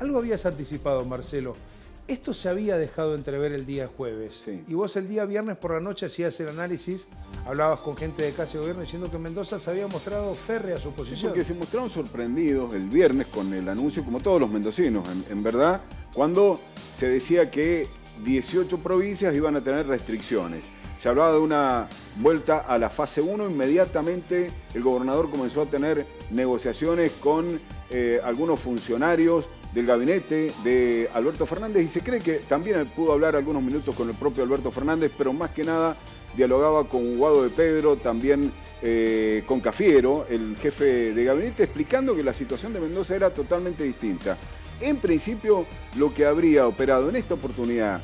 algo habías anticipado, Marcelo. Esto se había dejado entrever el día jueves. Sí. Y vos el día viernes por la noche hacías el análisis, hablabas con gente de Casa de Gobierno diciendo que Mendoza se había mostrado férrea su Sí, posición. porque se mostraron sorprendidos el viernes con el anuncio, como todos los mendocinos, en verdad, cuando se decía que 18 provincias iban a tener restricciones. Se hablaba de una vuelta a la fase 1, inmediatamente el gobernador comenzó a tener negociaciones con algunos funcionarios del gabinete de Alberto Fernández y se cree que también pudo hablar algunos minutos con el propio Alberto Fernández, pero más que nada dialogaba con Guado de Pedro, también con Cafiero, el jefe de gabinete, explicando que la situación de Mendoza era totalmente distinta. En principio, lo que habría operado en esta oportunidad,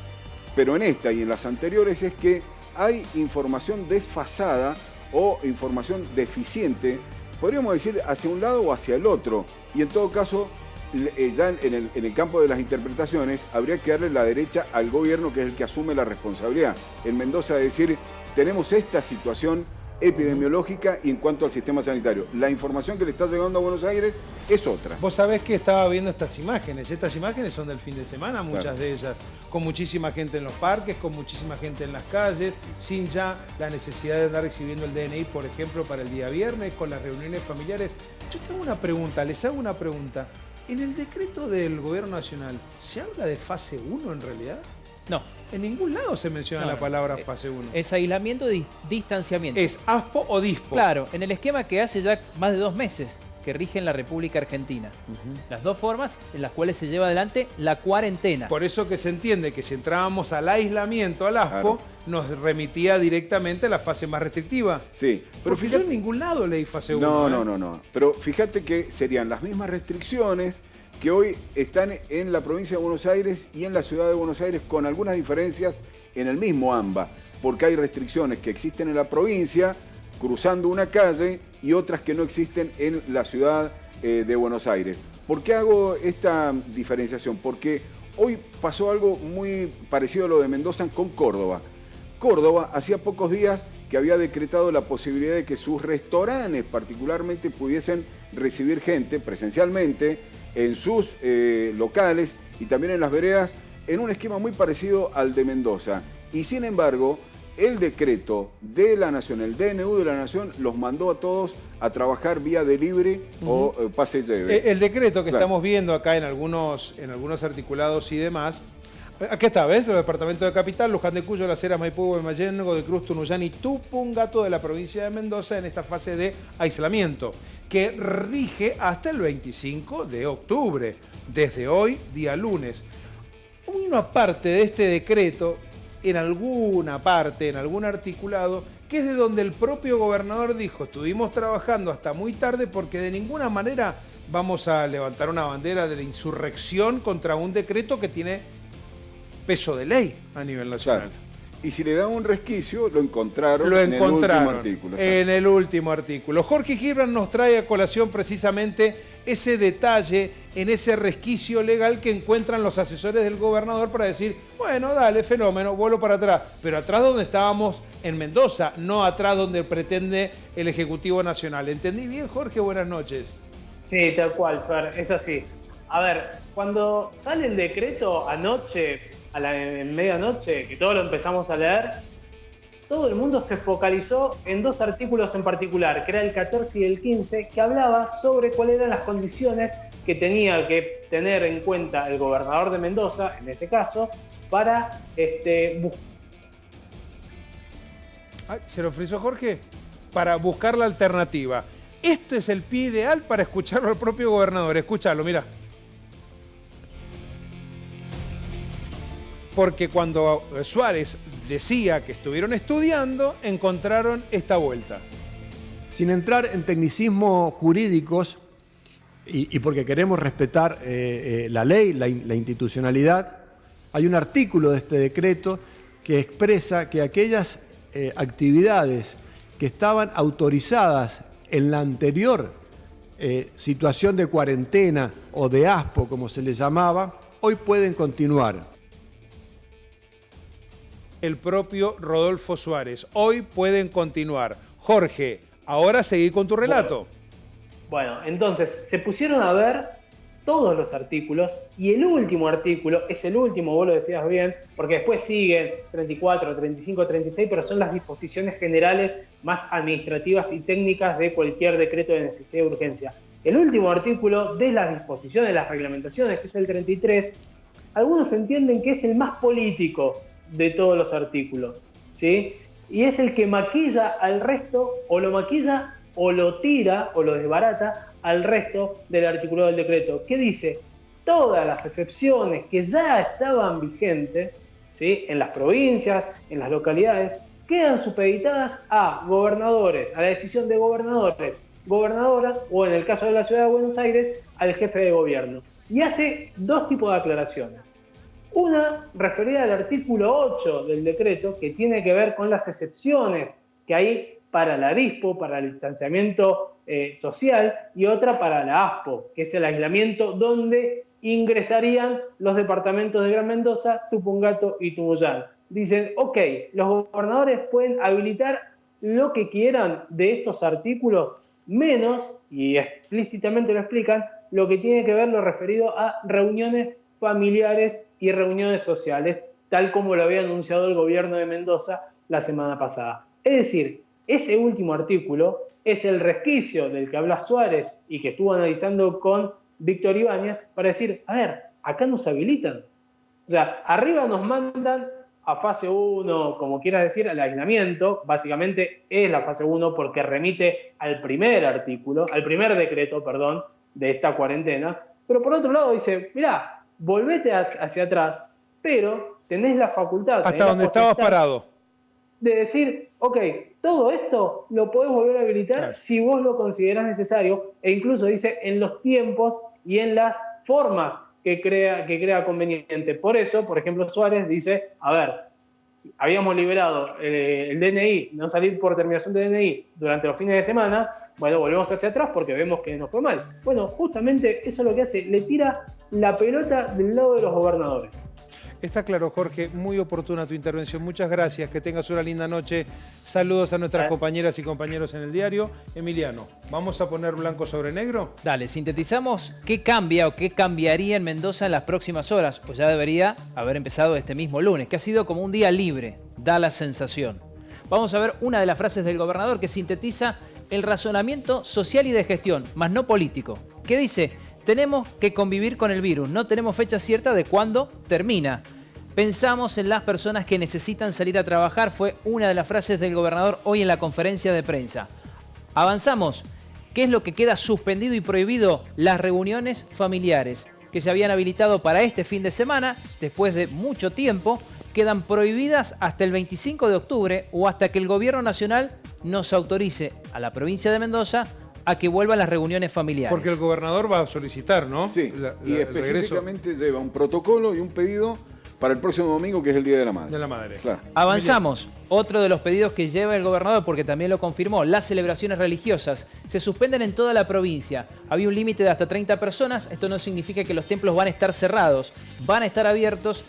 pero en esta y en las anteriores, es que hay información desfasada o información deficiente, podríamos decir hacia un lado o hacia el otro, y en todo caso, ya en el campo de las interpretaciones, habría que darle la derecha al gobierno, que es el que asume la responsabilidad. En Mendoza, decir, tenemos esta situación epidemiológica y en cuanto al sistema sanitario. La información que le está llegando a Buenos Aires es otra. Vos sabés que estaba viendo estas imágenes. Estas imágenes son del fin de semana, muchas Claro. de ellas, con muchísima gente en los parques, con muchísima gente en las calles, sin ya la necesidad de andar exhibiendo el DNI, por ejemplo, para el día viernes, con las reuniones familiares. Yo tengo una pregunta, les hago una pregunta. ¿En el decreto del Gobierno Nacional se habla de fase 1 en realidad? No. En ningún lado se menciona la palabra fase 1. Es aislamiento y distanciamiento. ¿Es ASPO o DISPO? Claro, en el esquema que hace ya más de 2 meses que rige en la República Argentina. Las dos formas en las cuales se lleva adelante la cuarentena. Por eso que se entiende que si entrábamos al aislamiento, al ASPO, Claro. nos remitía directamente a la fase más restrictiva. Sí, pero Porque yo en ningún lado leí fase 1. No. Pero fíjate que serían las mismas restricciones que hoy están en la provincia de Buenos Aires y en la ciudad de Buenos Aires, con algunas diferencias en el mismo AMBA, porque hay restricciones que existen en la provincia, cruzando una calle, y otras que no existen en la ciudad de Buenos Aires. ¿Por qué hago esta diferenciación? Porque hoy pasó algo muy parecido a lo de Mendoza con Córdoba. Córdoba hacía pocos días que había decretado la posibilidad de que sus restaurantes particularmente pudiesen recibir gente presencialmente en sus locales y también en las veredas, en un esquema muy parecido al de Mendoza. Y sin embargo, el decreto de la Nación, el DNU de la Nación, los mandó a todos a trabajar vía delivery o pase lleve. El decreto que Claro. estamos viendo acá en algunos articulados y demás. Aquí está, ¿ves? El departamento de Capital, Luján de Cuyo, Las Heras, Maipú, Guaymallén, Godoy Cruz, Tunuyán y Tupungato de la provincia de Mendoza en esta fase de aislamiento, que rige hasta el 25 de octubre, desde hoy, día lunes. Una parte de este decreto, en alguna parte, en algún articulado, que es de donde el propio gobernador dijo, estuvimos trabajando hasta muy tarde porque de ninguna manera vamos a levantar una bandera de la insurrección contra un decreto que tiene peso de ley a nivel nacional. Claro. Y si le dan un resquicio, lo encontraron, Lo en el último encontraron artículo. en el último artículo. Jorge Gibran nos trae a colación precisamente ese detalle en ese resquicio legal que encuentran los asesores del gobernador para decir, bueno, dale, fenómeno, vuelo para atrás. Pero atrás donde estábamos en Mendoza, no atrás donde pretende el Ejecutivo Nacional. ¿Entendí bien, Jorge? Buenas noches. Sí, tal cual, Fer, es así. A ver, cuando sale el decreto anoche, en medianoche, que todos lo empezamos a leer, todo el mundo se focalizó en dos artículos en particular, que era el 14 y el 15, que hablaba sobre cuáles eran las condiciones que tenía que tener en cuenta el gobernador de Mendoza, en este caso, para Ay, ¿se lo ofreció Jorge? Para buscar la alternativa. Este es el pie ideal para escucharlo al propio gobernador. Escúchalo, mira. Porque cuando Suárez decía que estuvieron estudiando, encontraron esta vuelta. Sin entrar en tecnicismos jurídicos y porque queremos respetar la ley, la institucionalidad, hay un artículo de este decreto que expresa que aquellas actividades que estaban autorizadas en la anterior situación de cuarentena o de ASPO, como se le llamaba, hoy pueden continuar. El propio Rodolfo Suárez. Hoy pueden continuar. Jorge, ahora seguí con tu relato. Bueno, entonces se pusieron a ver todos los artículos, y el último artículo es el último, vos lo decías bien, porque después siguen 34, 35, 36, pero son las disposiciones generales más administrativas y técnicas de cualquier decreto de necesidad y urgencia. El último artículo de las disposiciones, de las reglamentaciones, que es el 33, algunos entienden que es el más político de todos los artículos, ¿sí? Y es el que maquilla al resto, o lo maquilla, o lo tira, o lo desbarata al resto del articulado del decreto, que dice todas las excepciones que ya estaban vigentes, ¿sí?, en las provincias, en las localidades, quedan supeditadas a gobernadores, a la decisión de gobernadores, gobernadoras, o en el caso de la Ciudad de Buenos Aires, al jefe de gobierno. Y hace dos tipos de aclaraciones. Una referida al artículo 8 del decreto, que tiene que ver con las excepciones que hay para la DISPO, para el distanciamiento social, y otra para la ASPO, que es el aislamiento donde ingresarían los departamentos de Gran Mendoza, Tupungato y Tunuyán. Dicen, ok, los gobernadores pueden habilitar lo que quieran de estos artículos, menos, y explícitamente lo explican, lo que tiene que ver lo referido a reuniones familiares y reuniones sociales, tal como lo había anunciado el gobierno de Mendoza la semana pasada. Es decir, ese último artículo es el resquicio del que habla Suárez y que estuvo analizando con Víctor Ibáñez para decir, a ver, acá nos habilitan. O sea, arriba nos mandan a fase 1, como quieras decir, al aislamiento. Básicamente es la fase 1 porque remite al primer artículo, al primer decreto, perdón, de esta cuarentena. Pero por otro lado dice, mirá, volvete hacia atrás, pero tenés la facultad. Hasta donde estabas parado. De decir, ok, todo esto lo podés volver a habilitar, claro, si vos lo considerás necesario, e incluso dice en los tiempos y en las formas que crea conveniente. Por eso, por ejemplo, Suárez dice, a ver, habíamos liberado el DNI, no salir por terminación de DNI durante los fines de semana, bueno, volvemos hacia atrás porque vemos que nos fue mal. Bueno, justamente eso es lo que hace, le tira la pelota del lado de los gobernadores. Está claro, Jorge, muy oportuna tu intervención. Muchas gracias, que tengas una linda noche. Saludos a nuestras compañeras y compañeros en el diario. Emiliano, ¿vamos a poner blanco sobre negro? Dale, sintetizamos qué cambia o qué cambiaría en Mendoza en las próximas horas. Pues ya debería haber empezado este mismo lunes, que ha sido como un día libre, da la sensación. Vamos a ver una de las frases del gobernador que sintetiza el razonamiento social y de gestión, más no político. ¿Qué dice? Tenemos que convivir con el virus, no tenemos fecha cierta de cuándo termina. Pensamos en las personas que necesitan salir a trabajar, fue una de las frases del gobernador hoy en la conferencia de prensa. Avanzamos. ¿Qué es lo que queda suspendido y prohibido? Las reuniones familiares, que se habían habilitado para este fin de semana, después de mucho tiempo, quedan prohibidas hasta el 25 de octubre o hasta que el gobierno nacional nos autorice a la provincia de Mendoza a que vuelvan las reuniones familiares. Porque el gobernador va a solicitar, ¿no? Sí, y específicamente lleva un protocolo y un pedido para el próximo domingo, que es el Día de la Madre. De la Madre. Claro. Avanzamos. Otro de los pedidos que lleva el gobernador, porque también lo confirmó, las celebraciones religiosas se suspenden en toda la provincia. Había un límite de hasta 30 personas. Esto no significa que los templos van a estar cerrados, van a estar abiertos.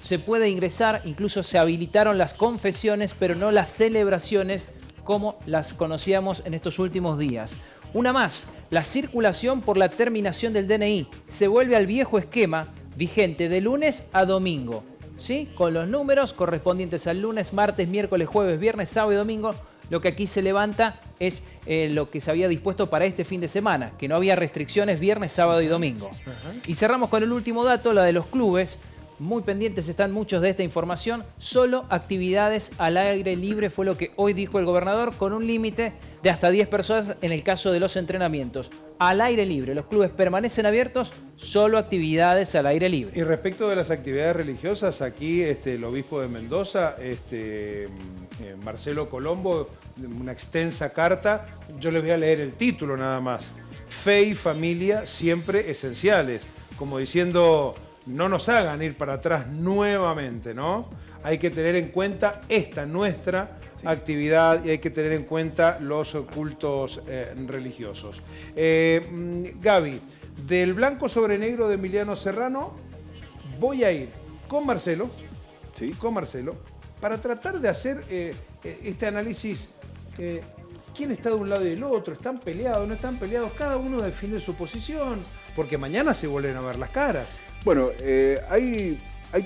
Se puede ingresar, incluso se habilitaron las confesiones, pero no las celebraciones como las conocíamos en estos últimos días. Una más, la circulación por la terminación del DNI se vuelve al viejo esquema vigente de lunes a domingo, ¿sí? Con los números correspondientes al lunes, martes, miércoles, jueves, viernes, sábado y domingo. Lo que aquí se levanta es lo que se había dispuesto para este fin de semana, que no había restricciones viernes, sábado y domingo. Y cerramos con el último dato, la de los clubes. Muy pendientes están muchos de esta información. Solo actividades al aire libre fue lo que hoy dijo el gobernador, con un límite de hasta 10 personas en el caso de los entrenamientos. Al aire libre, los clubes permanecen abiertos, solo actividades al aire libre. Y respecto de las actividades religiosas, aquí el obispo de Mendoza, Marcelo Colombo, una extensa carta, yo les voy a leer el título nada más. Fe y familia siempre esenciales, como diciendo, no nos hagan ir para atrás nuevamente, ¿no? Hay que tener en cuenta esta nuestra actividad y hay que tener en cuenta los cultos religiosos. Gaby, del blanco sobre negro de Emiliano Serrano, voy a ir con Marcelo, ¿sí? Con Marcelo, para tratar de hacer este análisis. ¿Quién está de un lado y del otro? ¿Están peleados? ¿No están peleados? Cada uno defiende su posición. porque mañana se vuelven a ver las caras. Bueno, hay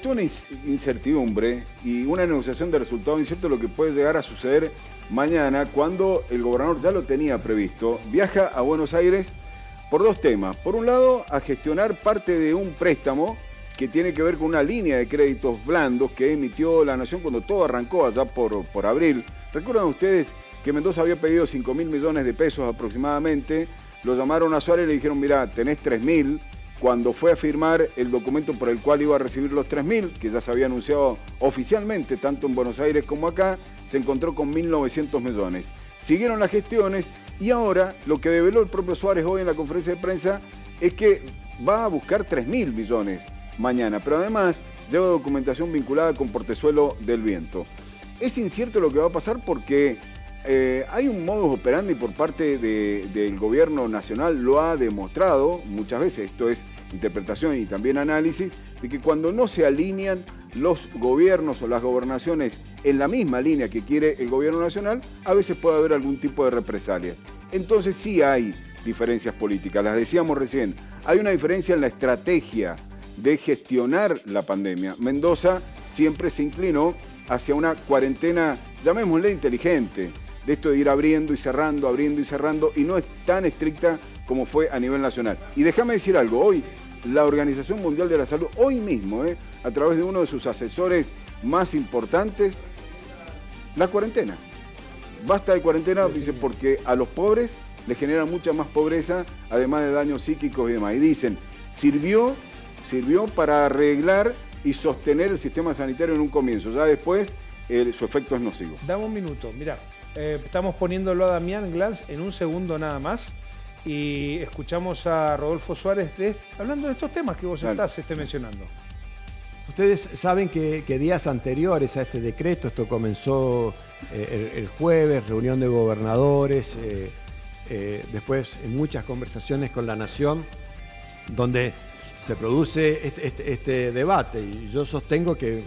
toda una incertidumbre y una negociación de resultados incierto lo que puede llegar a suceder mañana cuando el gobernador ya lo tenía previsto. Viaja a Buenos Aires por dos temas. Por un lado, a gestionar parte de un préstamo que tiene que ver con una línea de créditos blandos que emitió la Nación cuando todo arrancó allá por abril. ¿Recuerdan ustedes que Mendoza había pedido 5.000 millones de pesos aproximadamente? Lo llamaron a Suárez y le dijeron, mira, tenés 3.000. Cuando fue a firmar el documento por el cual iba a recibir los 3.000, que ya se había anunciado oficialmente, tanto en Buenos Aires como acá, se encontró con 1.900 millones. Siguieron las gestiones y ahora lo que develó el propio Suárez hoy en la conferencia de prensa es que va a buscar 3.000 millones mañana, pero además lleva documentación vinculada con Portezuelo del Viento. Es incierto lo que va a pasar porque hay un modus operandi por parte del gobierno nacional, lo ha demostrado muchas veces, esto es interpretación y también análisis, de que cuando no se alinean los gobiernos o las gobernaciones en la misma línea que quiere el gobierno nacional, a veces puede haber algún tipo de represalias. Entonces sí hay diferencias políticas, las decíamos recién, hay una diferencia en la estrategia de gestionar la pandemia. Mendoza siempre se inclinó hacia una cuarentena, llamémosle inteligente, de esto de ir abriendo y cerrando, y no es tan estricta como fue a nivel nacional. Y déjame decir algo, hoy la Organización Mundial de la Salud, hoy mismo, a través de uno de sus asesores más importantes, la cuarentena. Basta de cuarentena, dice, porque a los pobres les genera mucha más pobreza, además de daños psíquicos y demás. Y dicen, sirvió para arreglar y sostener el sistema sanitario en un comienzo. Ya después, su efecto es nocivo. Dame un minuto, mirá. Estamos poniéndolo a Damián Glantz en un segundo nada más y escuchamos a Rodolfo Suárez hablando de estos temas que vos estás mencionando. Ustedes saben que días anteriores a este decreto, esto comenzó el jueves, reunión de gobernadores, después en muchas conversaciones con la Nación, donde se produce este debate. Y yo sostengo que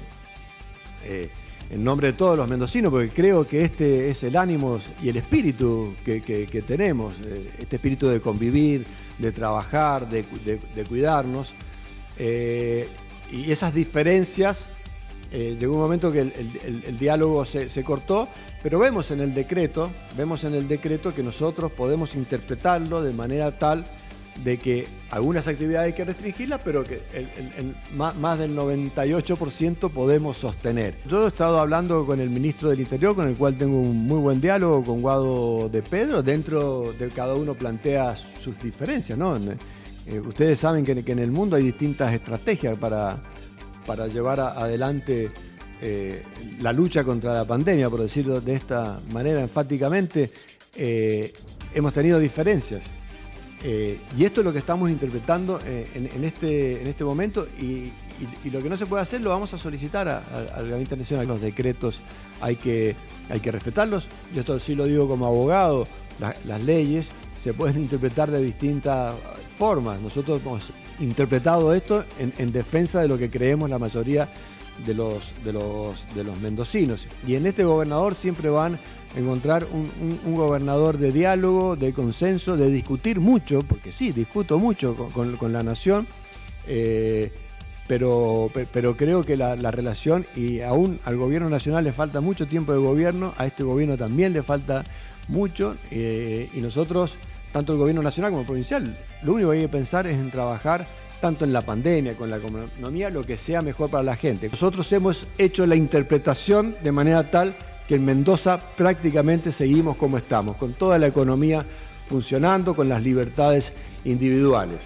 en nombre de todos los mendocinos, porque creo que este es el ánimo y el espíritu que tenemos, este espíritu de convivir, de trabajar, de cuidarnos. Y esas diferencias, llegó un momento que el diálogo se cortó, pero vemos en el decreto que nosotros podemos interpretarlo de manera tal de que algunas actividades hay que restringirlas, pero que más del 98% podemos sostener. Yo he estado hablando con el ministro del Interior, con el cual tengo un muy buen diálogo, con Guado de Pedro, dentro de cada uno plantea sus diferencias, ¿no? Ustedes saben que en el mundo hay distintas estrategias para llevar adelante la lucha contra la pandemia, por decirlo de esta manera enfáticamente. Hemos tenido diferencias. Y esto es lo que estamos interpretando en este momento y lo que no se puede hacer lo vamos a solicitar al Gabinete Nacional. Los decretos hay que respetarlos. Yo esto sí lo digo como abogado. Las leyes se pueden interpretar de distintas formas. Nosotros hemos interpretado esto en defensa de lo que creemos la mayoría de los mendocinos. Y en este gobernador siempre van a encontrar un gobernador de diálogo, de consenso, de discutir mucho, porque sí, discuto mucho con la Nación, pero creo que la relación, y aún al gobierno nacional le falta mucho tiempo de gobierno, a este gobierno también le falta mucho, y nosotros, tanto el gobierno nacional como el provincial, lo único que hay que pensar es en trabajar tanto en la pandemia, con la economía, lo que sea mejor para la gente. Nosotros hemos hecho la interpretación de manera tal que en Mendoza prácticamente seguimos como estamos, con toda la economía funcionando, con las libertades individuales.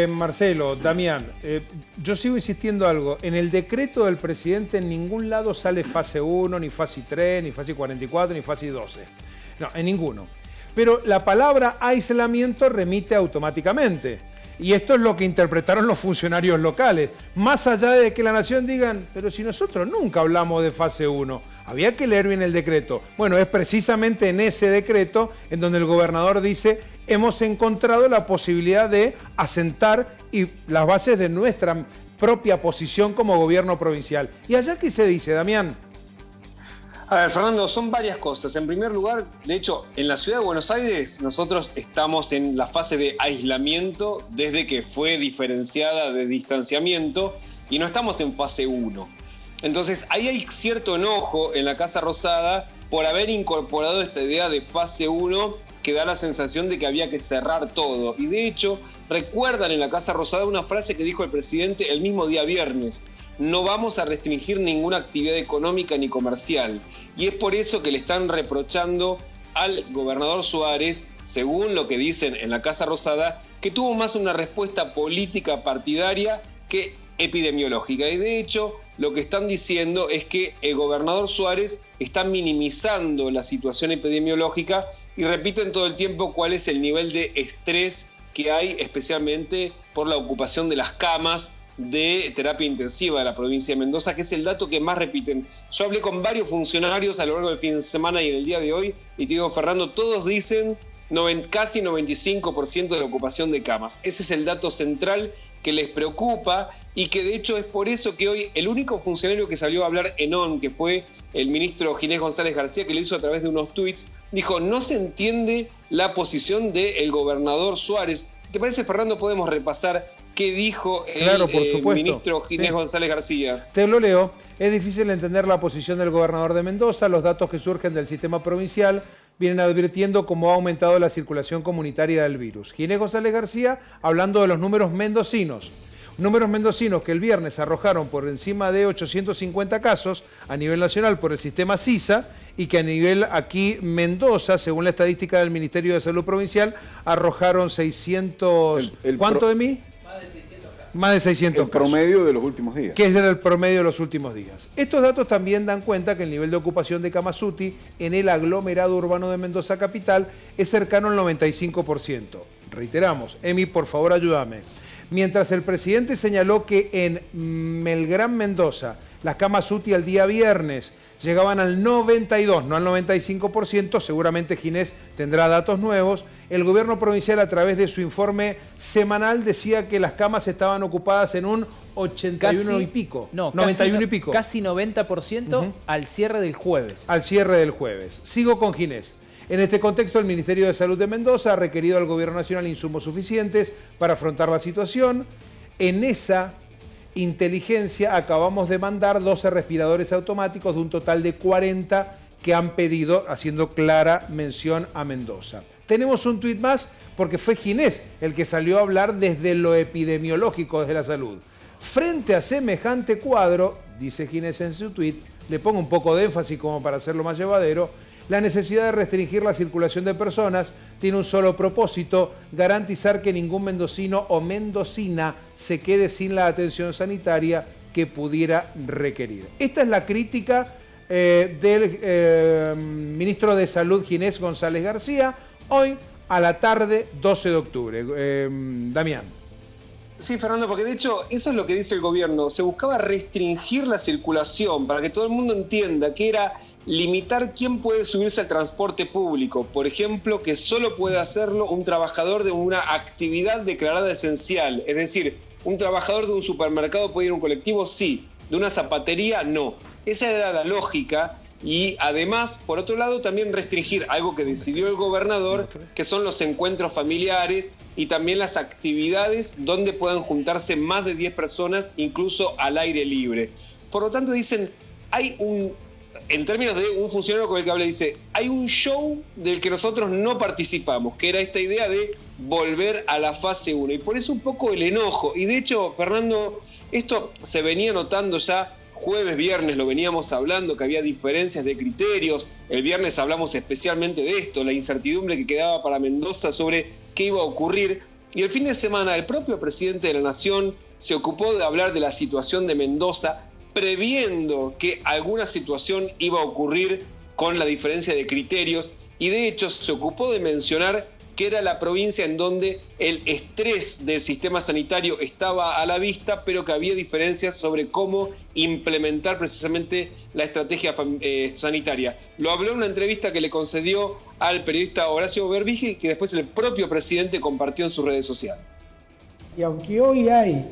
Marcelo, Damián, yo sigo insistiendo algo. En el decreto del presidente en ningún lado sale fase 1, ni fase 3, ni fase 44, ni fase 12. No, en ninguno. Pero la palabra aislamiento remite automáticamente. Y esto es lo que interpretaron los funcionarios locales. Más allá de que la Nación digan, pero si nosotros nunca hablamos de fase 1, había que leer bien el decreto. Bueno, es precisamente en ese decreto en donde el gobernador dice, hemos encontrado la posibilidad de asentar las bases de nuestra propia posición como gobierno provincial. ¿Y allá qué se dice, Damián? A ver, Fernando, son varias cosas. En primer lugar, de hecho, en la ciudad de Buenos Aires nosotros estamos en la fase de aislamiento desde que fue diferenciada de distanciamiento y no estamos en fase 1. Entonces, ahí hay cierto enojo en la Casa Rosada por haber incorporado esta idea de fase 1 que da la sensación de que había que cerrar todo. Y de hecho, recuerdan en la Casa Rosada una frase que dijo el presidente el mismo día viernes: no vamos a restringir ninguna actividad económica ni comercial. Y es por eso que le están reprochando al gobernador Suárez, según lo que dicen en la Casa Rosada, que tuvo más una respuesta política partidaria que epidemiológica. Y de hecho, lo que están diciendo es que el gobernador Suárez está minimizando la situación epidemiológica y repiten todo el tiempo cuál es el nivel de estrés que hay, especialmente por la ocupación de las camas de terapia intensiva de la provincia de Mendoza, que es el dato que más repiten. Yo hablé con varios funcionarios a lo largo del fin de semana y en el día de hoy, y te digo, Fernando, todos dicen casi 95% de la ocupación de camas. Ese es el dato central que les preocupa y que de hecho es por eso que hoy el único funcionario que salió a hablar en ON, que fue el ministro Ginés González García, que lo hizo a través de unos tweets, dijo: no se entiende la posición del gobernador Suárez. Si te parece, Fernando, podemos repasar qué dijo el ministro Ginés González García. Te lo leo. Es difícil entender la posición del gobernador de Mendoza. Los datos que surgen del sistema provincial vienen advirtiendo cómo ha aumentado la circulación comunitaria del virus. Ginés González García hablando de los números mendocinos. Números mendocinos que el viernes arrojaron por encima de 850 casos a nivel nacional por el sistema CISA y que a nivel aquí Mendoza, según la estadística del Ministerio de Salud Provincial, arrojaron 600... ¿Cuánto de mí? Más de 600 el promedio de los últimos días. Que es el promedio de los últimos días. Estos datos también dan cuenta que el nivel de ocupación de camas UTI en el aglomerado urbano de Mendoza Capital es cercano al 95%. Reiteramos, Emi, por favor, ayúdame. Mientras el presidente señaló que en Melgrán, Mendoza, las camas UTI al día viernes llegaban al 92%, no al 95%, seguramente Ginés tendrá datos nuevos. El gobierno provincial, a través de su informe semanal, decía que las camas estaban ocupadas en un 81 y pico. No, 91 y pico. Casi 90% al cierre del jueves. Al cierre del jueves. Sigo con Ginés. En este contexto, el Ministerio de Salud de Mendoza ha requerido al Gobierno Nacional insumos suficientes para afrontar la situación. En esa inteligencia acabamos de mandar 12 respiradores automáticos de un total de 40 que han pedido, haciendo clara mención a Mendoza. Tenemos un tuit más porque fue Ginés el que salió a hablar desde lo epidemiológico, desde la salud. Frente a semejante cuadro, dice Ginés en su tuit, le pongo un poco de énfasis como para hacerlo más llevadero, la necesidad de restringir la circulación de personas tiene un solo propósito: garantizar que ningún mendocino o mendocina se quede sin la atención sanitaria que pudiera requerir. Esta es la crítica del ministro de Salud, Ginés González García, hoy a la tarde, 12 de octubre. Damián. Sí, Fernando, porque de hecho eso es lo que dice el gobierno. Se buscaba restringir la circulación para que todo el mundo entienda que era limitar quién puede subirse al transporte público. Por ejemplo, que solo puede hacerlo un trabajador de una actividad declarada esencial. Es decir, un trabajador de un supermercado puede ir a un colectivo, sí. De una zapatería, no. Esa era la lógica. Y además, por otro lado, también restringir algo que decidió el gobernador, que son los encuentros familiares y también las actividades donde puedan juntarse más de 10 personas, incluso al aire libre. Por lo tanto, dicen, en términos de un funcionario con el que hablé, dice, hay un show del que nosotros no participamos, que era esta idea de volver a la fase 1. Y por eso un poco el enojo. Y de hecho, Fernando, esto se venía notando ya jueves, viernes, lo veníamos hablando, que había diferencias de criterios. El viernes hablamos especialmente de esto, la incertidumbre que quedaba para Mendoza sobre qué iba a ocurrir. Y el fin de semana el propio presidente de la Nación se ocupó de hablar de la situación de Mendoza, previendo que alguna situación iba a ocurrir con la diferencia de criterios, y de hecho se ocupó de mencionar que era la provincia en donde el estrés del sistema sanitario estaba a la vista, pero que había diferencias sobre cómo implementar precisamente la estrategia sanitaria. Lo habló en una entrevista que le concedió al periodista Horacio Berbige, que después el propio presidente compartió en sus redes sociales. Y aunque hoy hay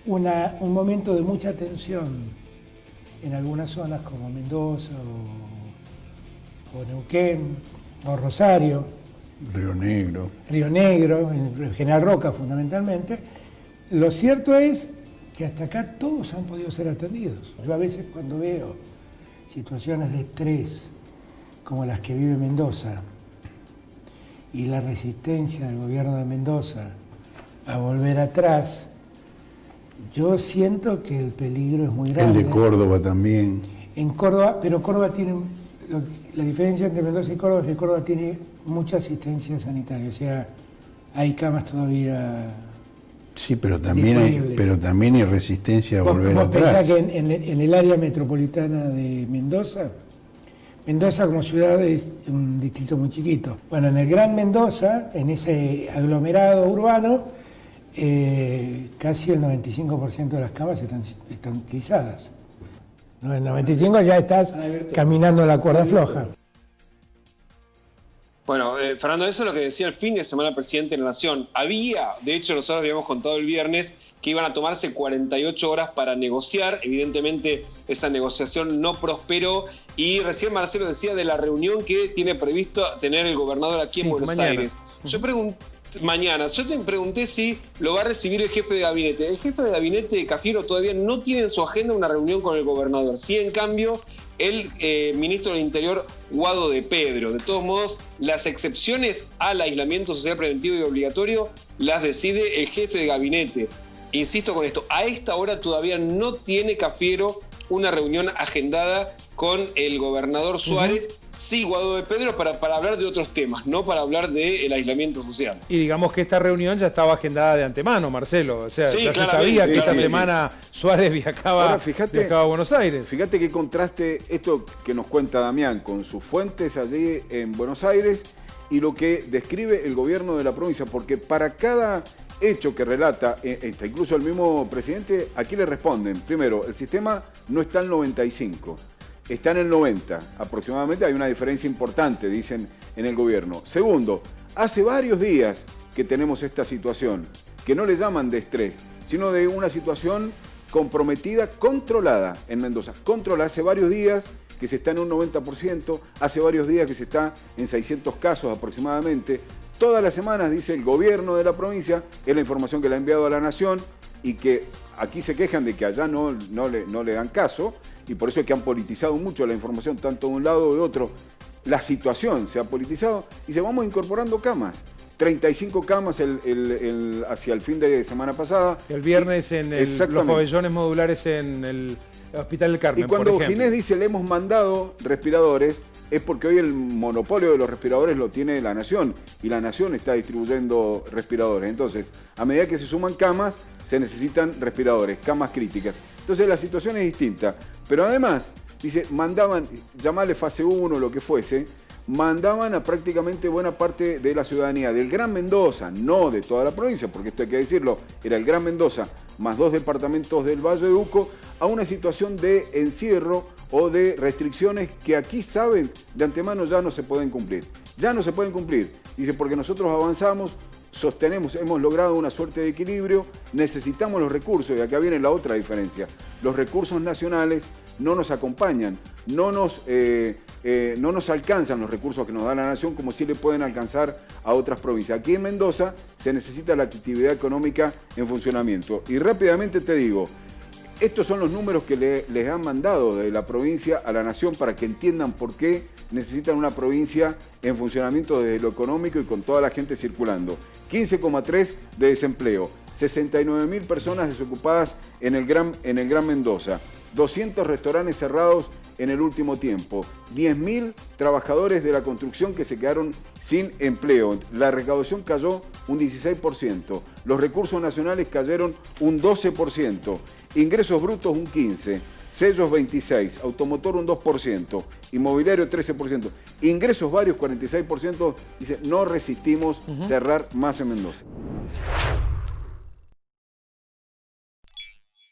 un momento de mucha tensión en algunas zonas como Mendoza o Neuquén o Rosario, Río Negro, en General Roca fundamentalmente. Lo cierto es que hasta acá todos han podido ser atendidos. Yo a veces cuando veo situaciones de estrés como las que vive Mendoza y la resistencia del gobierno de Mendoza a volver atrás, yo siento que el peligro es muy grande. el de Córdoba también. En Córdoba, pero Córdoba tiene, la diferencia entre Mendoza y Córdoba es que Córdoba tiene mucha asistencia sanitaria, o sea, hay camas todavía. Sí, pero también hay resistencia a volver ¿Vos atrás. pensás que en el área metropolitana de Mendoza como ciudad es un distrito muy chiquito. Bueno, en el Gran Mendoza, en ese aglomerado urbano, casi el 95% de las camas están utilizadas. En el 95% ya estás caminando la cuerda floja. Bueno, Fernando, eso es lo que decía el fin de semana el presidente de la Nación. De hecho, nosotros habíamos contado el viernes que iban a tomarse 48 horas para negociar. Evidentemente, esa negociación no prosperó. Y recién Marcelo decía de la reunión que tiene previsto tener el gobernador aquí en Buenos Aires. Yo te pregunté si lo va a recibir el jefe de gabinete. El jefe de gabinete de Cafiero todavía no tiene en su agenda una reunión con el gobernador. Sí, en cambio, el ministro del Interior, Guado de Pedro. De todos modos, las excepciones al aislamiento social preventivo y obligatorio las decide el jefe de gabinete. Insisto con esto, a esta hora todavía no tiene Cafiero una reunión agendada con el gobernador Suárez, sí, Guado de Pedro, para hablar de otros temas, no para hablar del aislamiento social. Y digamos que esta reunión ya estaba agendada de antemano, Marcelo. O sea, sí, ya se sabía que esta semana Suárez viajaba a Buenos Aires. Fíjate qué contraste esto que nos cuenta Damián con sus fuentes allí en Buenos Aires y lo que describe el gobierno de la provincia, porque para cada hecho que relata, incluso el mismo presidente, aquí le responden. Primero, el sistema no está en 95, está en el 90 aproximadamente. Hay una diferencia importante, dicen en el gobierno. Segundo, hace varios días que tenemos esta situación, que no le llaman de estrés, sino de una situación comprometida, controlada en Mendoza. Controlada hace varios días que se está en un 90%, hace varios días que se está en 600 casos aproximadamente. Todas las semanas, dice el gobierno de la provincia, es la información que le ha enviado a la Nación y que aquí se quejan de que allá no le dan caso y por eso es que han politizado mucho la información, tanto de un lado o de otro. La situación se ha politizado y se vamos incorporando camas. 35 camas hacia el fin de semana pasada. El viernes en los pabellones modulares en el Hospital del Carmen, y cuando por ejemplo. Ginés dice le hemos mandado respiradores, es porque hoy el monopolio de los respiradores lo tiene la Nación y la Nación está distribuyendo respiradores. Entonces, a medida que se suman camas, se necesitan respiradores, camas críticas. Entonces la situación es distinta. Pero además, dice, mandaban, llamarle fase 1, lo que fuese, mandaban a prácticamente buena parte de la ciudadanía del Gran Mendoza, no de toda la provincia, porque esto hay que decirlo, era el Gran Mendoza más 2 departamentos del Valle de Uco, a una situación de encierro o de restricciones que aquí saben de antemano ya no se pueden cumplir. Ya no se pueden cumplir. Dice, porque nosotros avanzamos, sostenemos, hemos logrado una suerte de equilibrio, necesitamos los recursos, y acá viene la otra diferencia. Los recursos nacionales no nos acompañan, no nos alcanzan los recursos que nos da la Nación como si le pueden alcanzar a otras provincias. Aquí en Mendoza se necesita la actividad económica en funcionamiento. Y rápidamente te digo, estos son los números que les han mandado de la provincia a la Nación para que entiendan por qué necesitan una provincia en funcionamiento desde lo económico y con toda la gente circulando. 15,3 de desempleo, 69.000 personas desocupadas en el Gran Mendoza, 200 restaurantes cerrados en el último tiempo, 10.000 trabajadores de la construcción que se quedaron sin empleo. La recaudación cayó un 16%, los recursos nacionales cayeron un 12%, ingresos brutos un 15%, sellos 26%, automotor un 2%, inmobiliario 13%, ingresos varios 46%, dice, no resistimos cerrar más en Mendoza.